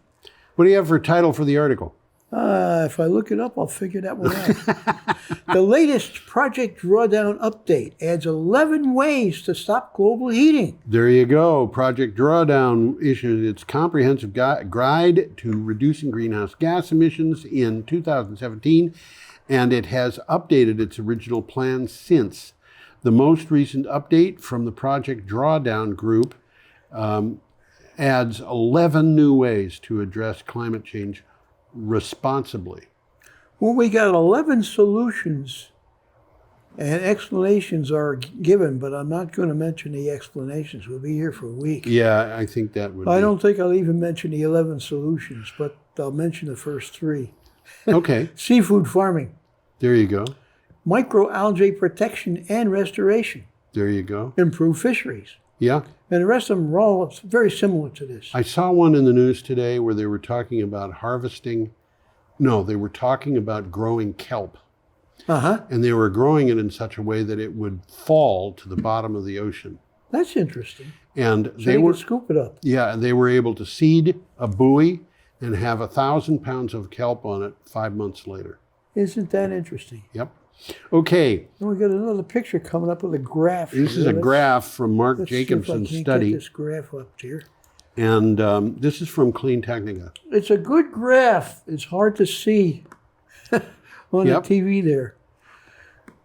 What do you have for a title for the article? If I look it up, I'll figure that one out. The latest Project Drawdown update adds 11 ways to stop global heating. There you go. Project Drawdown issued its comprehensive guide to reducing greenhouse gas emissions in 2017, and it has updated its original plan since. The most recent update from the Project Drawdown group adds 11 new ways to address climate change responsibly. Well, we got 11 solutions, and explanations are given, but I'm not going to mention the explanations. We'll be here for a week. Yeah, I think that would I don't think I'll even mention the 11 solutions, but I'll mention the first 3. Okay. Seafood farming, There you go. microalgae protection and restoration, There you go. improve fisheries. Yeah. And the rest of them are all very similar to this. I saw one in the news today where they were talking about they were talking about growing kelp. Uh-huh. And they were growing it in such a way that it would fall to the bottom of the ocean. That's interesting. And So they you were can scoop it up. Yeah, they were able to seed a buoy and have 1,000 pounds of kelp on it 5 months later. Isn't that interesting? Yep. Okay, And we got another picture coming up with a graph. this is here. a graph from Mark Let's see if I Jacobson's can't study, Get this graph up here. and this is from Clean Technica. It's a good graph. It's hard to see on Yep. the TV there.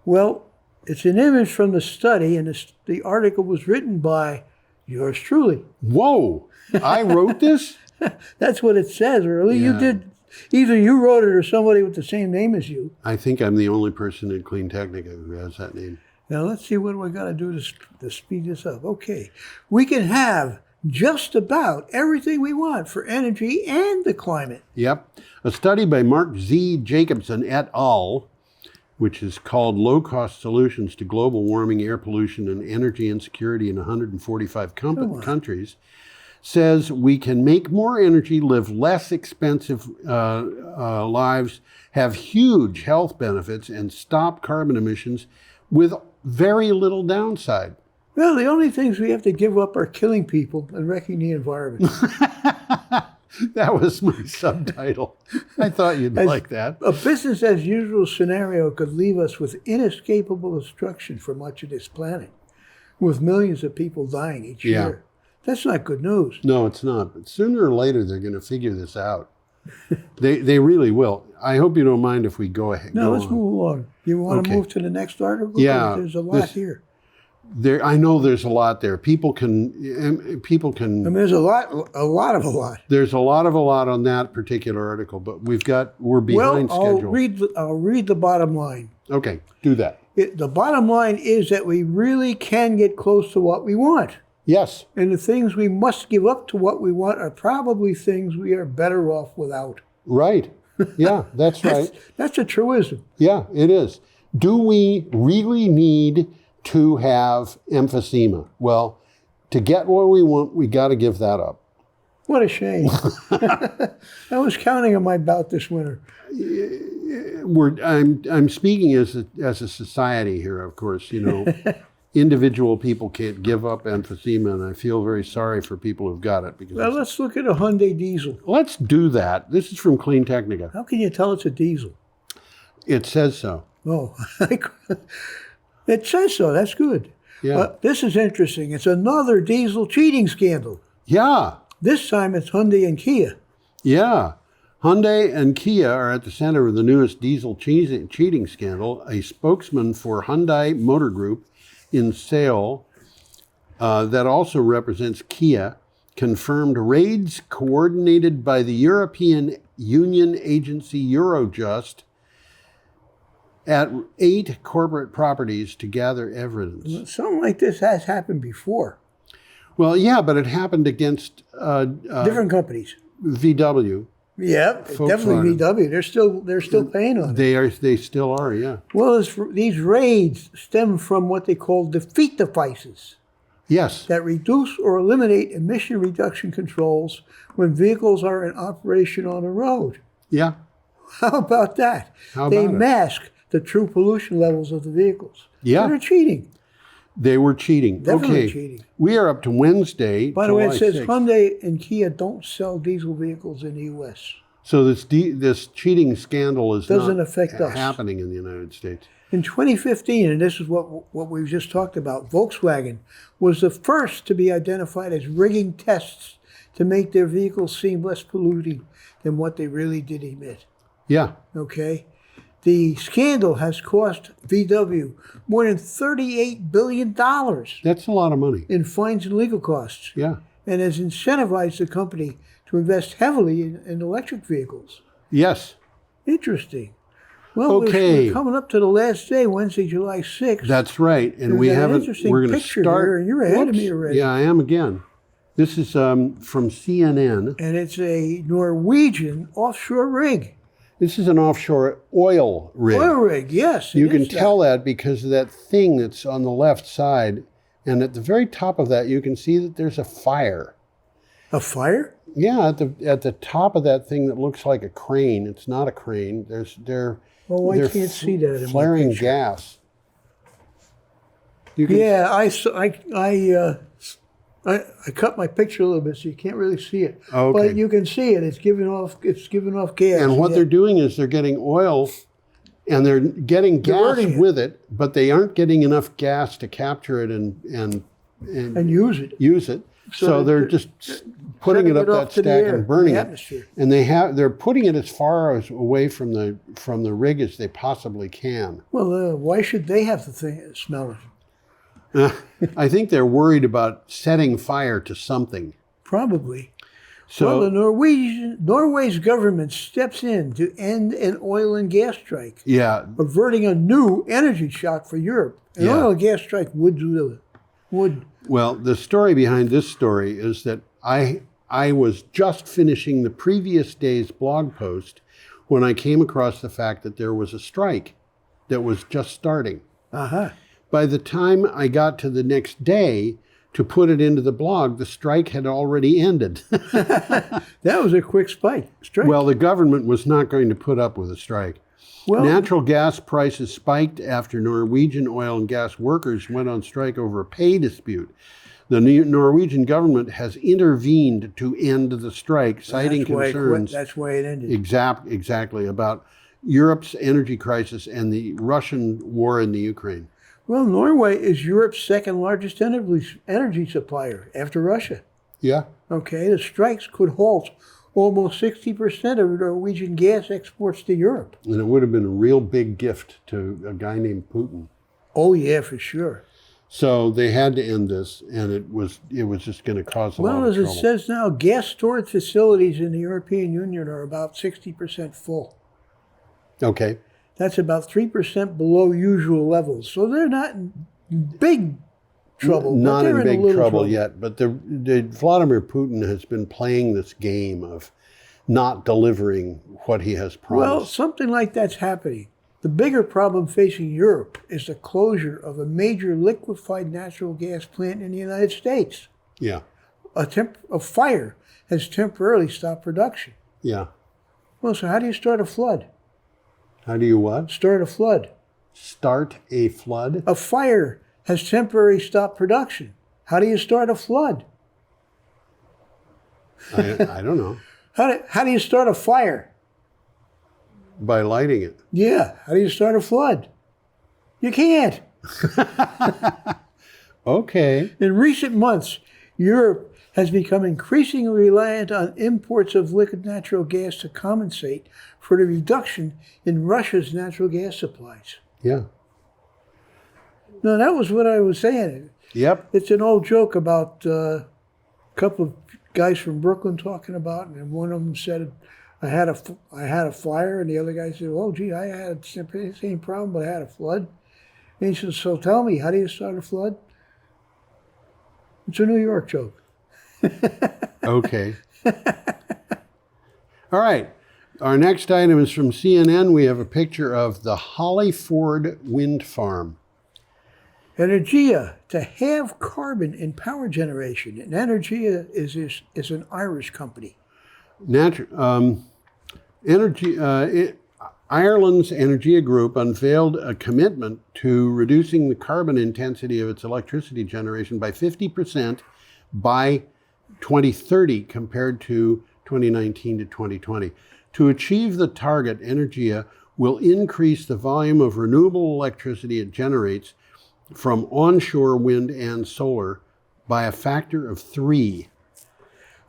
Well, it's an image from the study, and the article was written by yours truly. Whoa, I wrote this? That's what it says. Or you Yeah. did. Either you wrote it or somebody with the same name as you. I think I'm the only person in Clean Technica who has that name. Now let's see what we got to do to speed this up. Okay, we can have just about everything we want for energy and the climate. Yep. A study by Mark Z. Jacobson et al., which is called Low-Cost Solutions to Global Warming, Air Pollution, and Energy Insecurity in 145 countries, says we can make more energy, live less expensive lives, have huge health benefits, and stop carbon emissions with very little downside. Well, the only things we have to give up are killing people and wrecking the environment. That was my subtitle. I thought you'd like that. A business as usual scenario could leave us with inescapable destruction for much of this planet, with millions of people dying each year. That's not good news. No, it's not. But sooner or later, they're going to figure this out. They really will. I hope you don't mind if we go ahead. No, let's move along. You want to move to the next article? Yeah. There's a lot here. I know there's a lot there. People can. I mean, there's a lot. There's a lot on that particular article, but we're behind schedule. I'll read the bottom line. Okay, do that. The bottom line is that we really can get close to what we want. Yes. And the things we must give up to what we want are probably things we are better off without. Right. Yeah, that's right. That's a truism. Yeah, it is. Do we really need to have emphysema? Well, to get what we want, we got to give that up. What a shame. I was counting on my bout this winter. I'm speaking as a society here, of course. Individual people can't give up emphysema, and I feel very sorry for people who've got it. Well, let's look at a Hyundai diesel. Let's do that. This is from Clean Technica. How can you tell it's a diesel? It says so. Oh, it says so. That's good. Yeah. This is interesting. It's another diesel cheating scandal. Yeah. This time it's Hyundai and Kia. Yeah. Hyundai and Kia are at the center of the newest diesel cheating scandal. A spokesman for Hyundai Motor Group in Seoul that also represents Kia confirmed raids coordinated by the European Union agency Eurojust at 8 corporate properties to gather evidence. Something like this has happened before. Well, yeah, but it happened against different companies. VW. Yeah, definitely VW. They're still paying on it. They still are, yeah. Well, these raids stem from what they call defeat devices. Yes. That reduce or eliminate emission reduction controls when vehicles are in operation on a road. Yeah. How about that? They mask the true pollution levels of the vehicles. Yeah. They're cheating. They were cheating. Definitely cheating. We are up to Wednesday. By the way, it says 6th. Hyundai and Kia don't sell diesel vehicles in the U.S. So this cheating scandal doesn't affect us. Happening in the United States. In 2015, and this is what we've just talked about, Volkswagen was the first to be identified as rigging tests to make their vehicles seem less polluting than what they really did emit. Yeah. Okay? The scandal has cost VW more than $38 billion. That's a lot of money. In fines and legal costs. Yeah. And has incentivized the company to invest heavily in electric vehicles. Yes. Interesting. Well, we're coming up to the last day, Wednesday, July 6th. That's right. And we haven't. We're going to start. Here, and you're ahead of me already. Yeah, I am again. This is from CNN. And it's a Norwegian offshore rig. This is an offshore oil rig. Oil rig, yes. You can tell that because of that thing that's on the left side. And at the very top of that, you can see that there's a fire. A fire? Yeah, at the top of that thing that looks like a crane. It's not a crane. Well, I can't see that in flaring my picture. gas. Yeah, I cut my picture a little bit so you can't really see it. Okay. But you can see it. It's giving off gas. And what they're doing is they're getting oil and they're getting gas with it, but they aren't getting enough gas to capture it and use it. So they're just putting it up that stack and burning it. And they're putting it as far away from the rig as they possibly can. Well, why should they have to smell it? I think they're worried about setting fire to something. Probably. So, well, Norway's government steps in to end an oil and gas strike. Yeah. Averting a new energy shock for Europe. An oil and gas strike would do it. Well, the story behind this story is that I was just finishing the previous day's blog post when I came across the fact that there was a strike that was just starting. Uh-huh. By the time I got to the next day to put it into the blog, the strike had already ended. That was a quick strike. Well, the government was not going to put up with a strike. Well, Natural gas prices spiked after Norwegian oil and gas workers went on strike over a pay dispute. The Norwegian government has intervened to end the strike, citing concerns. That's why it ended. Exactly, about Europe's energy crisis and the Russian war in the Ukraine. Well, Norway is Europe's second largest energy supplier after Russia. Yeah. Okay, the strikes could halt almost 60% of Norwegian gas exports to Europe. And it would have been a real big gift to a guy named Putin. Oh, yeah, for sure. So they had to end this, and it was just going to cause a lot of trouble. Well, as it says now, gas storage facilities in the European Union are about 60% full. Okay. That's about 3% below usual levels. So they're not in big trouble. Not in big trouble yet. yet, but the Vladimir Putin has been playing this game of not delivering what he has promised. Well, something like that's happening. The bigger problem facing Europe is the closure of a major liquefied natural gas plant in the United States. Yeah. A fire has temporarily stopped production. Yeah. Well, so how do you start a flood? How do you what? Start a flood. Start a flood? A fire has temporarily stopped production. How do you start a flood? I don't know. How do you start a fire? By lighting it. Yeah. How do you start a flood? You can't. Okay. In recent months, Europe has become increasingly reliant on imports of liquid natural gas to compensate for the reduction in Russia's natural gas supplies. Yeah. No, that was what I was saying. Yep. It's an old joke about a couple of guys from Brooklyn talking about, and one of them said, I had a fire, and the other guy said, well, gee, I had the same problem, but I had a flood. And he said, so tell me, how do you start a flood? It's a New York joke. Okay. All right. Our next item is from CNN. We have a picture of the Hollyford wind farm. Energia, to have carbon in power generation. And Energia is an Irish company. Ireland's Energia Group unveiled a commitment to reducing the carbon intensity of its electricity generation by 50% by 2030 compared to 2019 to 2020. To achieve the target, Energia will increase the volume of renewable electricity it generates from onshore wind and solar by a factor of 3.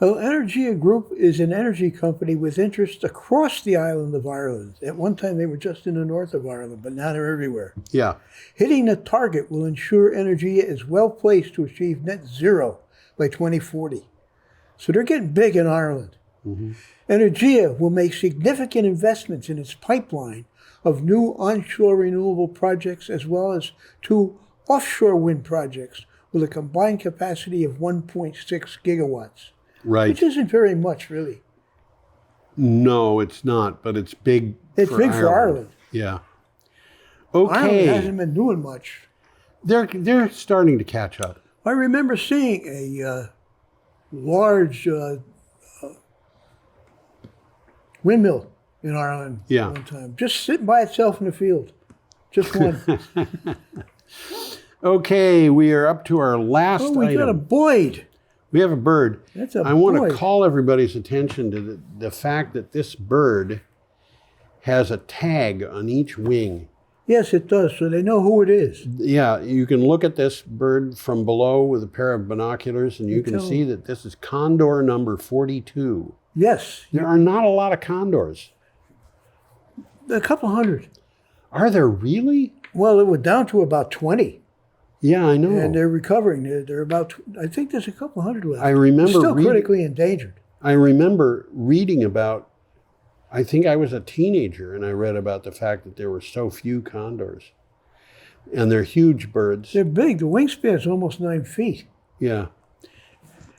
Well, Energia Group is an energy company with interests across the island of Ireland. At one time, they were just in the north of Ireland, but now they're everywhere. Yeah. Hitting the target will ensure Energia is well placed to achieve net zero by 2040. So they're getting big in Ireland. Mm-hmm. Energia will make significant investments in its pipeline of new onshore renewable projects as well as 2 offshore wind projects with a combined capacity of 1.6 gigawatts. Right. Which isn't very much, really. No, it's not, but it's big. It's big for Ireland. Yeah. Okay. Ireland hasn't been doing much. They're starting to catch up. I remember seeing a large windmill in Ireland one time, just sitting by itself in the field. Just one. Okay, we are up to our last item. We got a Boyd. We have a bird. That's a I want Boyd. to call everybody's attention to the fact that this bird has a tag on each wing. Yes, it does, so they know who it is. Yeah, you can look at this bird from below with a pair of binoculars, and you can see that this is condor number 42. Yes. There are not a lot of condors. A couple hundred. Are there really? Well, it went down to about 20. Yeah, I know. And they're recovering. They're about, I think there's a couple hundred left. I remember Still critically endangered. I remember reading about, I think I was a teenager, and I read about the fact that there were so few condors. And they're huge birds. They're big. The wingspan is almost 9 feet. Yeah.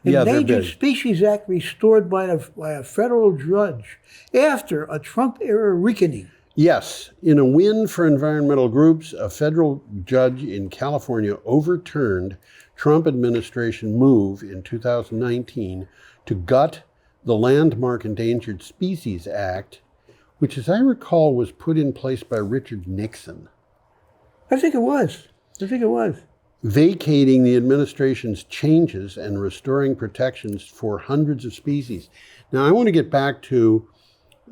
Endangered Species Act restored by a federal judge after a Trump-era reckoning. Yes. In a win for environmental groups, a federal judge in California overturned Trump administration move in 2019 to gut the landmark Endangered Species Act, which as I recall was put in place by Richard Nixon, I think it was. vacating the administration's changes and restoring protections for hundreds of species. Now, I want to get back to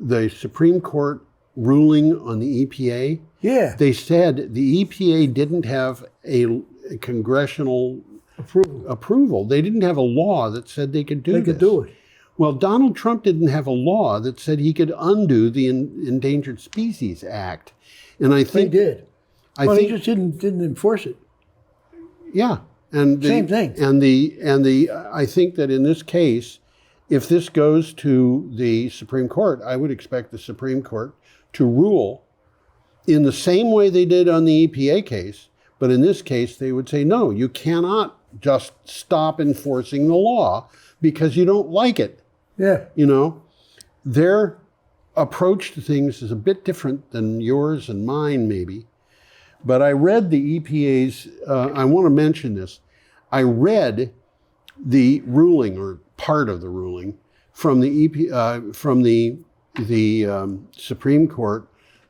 the Supreme Court ruling on the EPA. Yeah. They said the EPA didn't have a congressional approval. They didn't have a law that said they could do this. They could do it. Well, Donald Trump didn't have a law that said he could undo the Endangered Species Act. And I think They did. I Well, think he just didn't enforce it. yeah. And Same thing. I think that in this case, if this goes to the Supreme Court, I would expect the Supreme Court to rule in the same way they did on the EPA case, but in this case they would say, no, you cannot just stop enforcing the law because you don't like it. Yeah. You know, their approach to things is a bit different than yours and mine maybe. But I read the EPA's, I want to mention this, I read the ruling or part of the ruling from the Supreme Court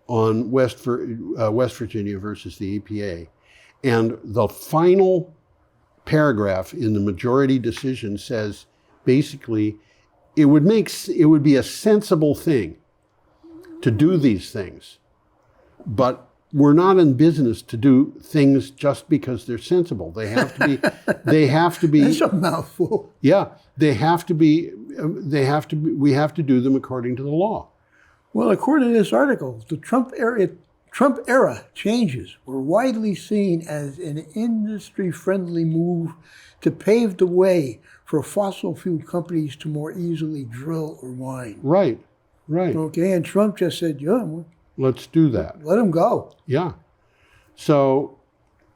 on West Virginia versus the EPA. And the final paragraph in the majority decision says, basically, it would be a sensible thing to do these things, but we're not in business to do things just because they're sensible. They have to be. That's a mouthful. Yeah, we have to do them according to the law. Well, according to this article, the Trump era changes were widely seen as an industry-friendly move to pave the way for fossil fuel companies to more easily drill or mine. Right. Okay, and Trump just said, yeah, Let's do that. let them go. Yeah. So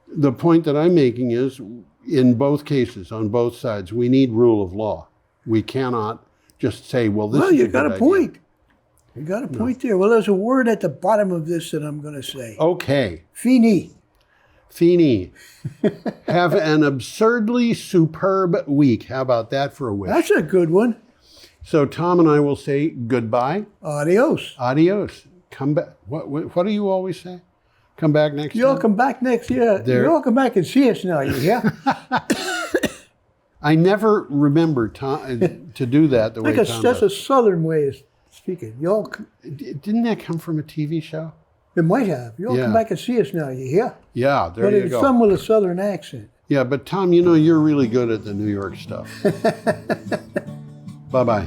the point that I'm making is, in both cases, on both sides, we need rule of law. We cannot just say, well, this is a you good got a idea. point. You got a point there. Well, there's a word at the bottom of this that I'm going to say. Okay. Fini. Have an absurdly superb week. How about that for a wish? That's a good one. So Tom and I will say goodbye. Adios. Adios. Come back. What do you always say? Come back next You'll time? come back next year. You'll come back and see us now, you hear? I never remember to do that the way Tom That's does. a southern way of speaking. Didn't that come from a TV show? It might have. You'll come back and see us now, you hear? Yeah, there But you it's go. some with a southern accent. Yeah, but Tom, you know you're really good at the New York stuff. Bye-bye.